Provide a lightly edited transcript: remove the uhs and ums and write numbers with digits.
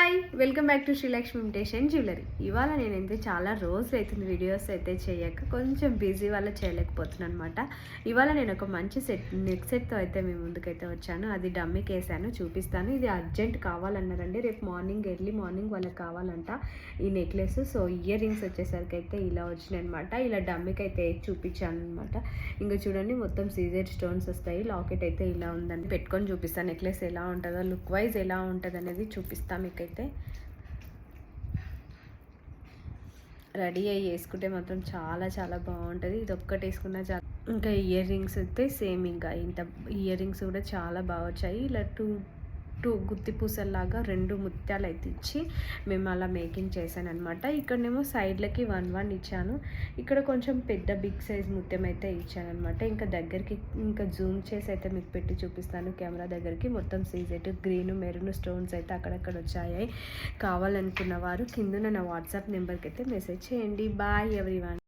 Hi welcome back to Srilakshmi imitation jewellery. ఇవాళ నేనైతే చాలా రోజులు అవుతుంది వీడియోస్ అయితే చేయక, కొంచెం బిజీ వల్ల చేయలేకపోతున్నాను అనమాట. ఇవాళ నేను ఒక మంచి నెక్ సెట్తో అయితే మీ ముందుకైతే వచ్చాను. అది డమ్మీకి వేసాను, చూపిస్తాను. ఇది అర్జెంట్ కావాలన్నారండి, రేపు ఎర్లీ మార్నింగ్ వాళ్ళకి కావాలంట ఈ నెక్లెస్. సో ఇయర్ రింగ్స్ వచ్చేసరికి అయితే ఇలా వచ్చినాయి అనమాట. ఇలా డమ్మీకి అయితే చూపించాను అనమాట. ఇంకా చూడండి, మొత్తం సీజర్ స్టోన్స్ వస్తాయి. లాకెట్ అయితే ఇలా ఉందండి, పెట్టుకొని చూపిస్తాను. నెక్లెస్ ఎలా ఉంటుందో, లుక్ వైజ్ ఎలా ఉంటుంది అనేది చూపిస్తాను మీకైతే. రెడీ అయ్యి వేసుకుంటే మాత్రం చాలా చాలా బాగుంటుంది. ఇది ఒక్కటి వేసుకున్నా చాలా. ఇంకా ఇయర్ రింగ్స్ అయితే సేమ్, ఇంకా ఇంత ఇయర్ రింగ్స్ కూడా చాలా బాగా వచ్చాయి. ఇలా టూ గుత్తి పూసల్లాగా 2 ముత్యాలు అయితే ఇచ్చి మేము అలా మేకింగ్ చేశాను అనమాట. ఇక్కడనేమో సైడ్లకి 1 ఇచ్చాను, ఇక్కడ కొంచెం పెద్ద బిగ్ సైజ్ ముత్యం అయితే ఇచ్చాను అనమాట. ఇంకా దగ్గరికి ఇంకా జూమ్ చేసి అయితే మీకు పెట్టి చూపిస్తాను కెమెరా దగ్గరికి. మొత్తం సీజెట్ గ్రీన్ మెరూన్ స్టోన్స్ అయితే అక్కడక్కడ వచ్చాయి. కావాలనుకున్న వారు కింద నా వాట్సాప్ నెంబర్కి అయితే మెసేజ్ చేయండి. Bye everyone.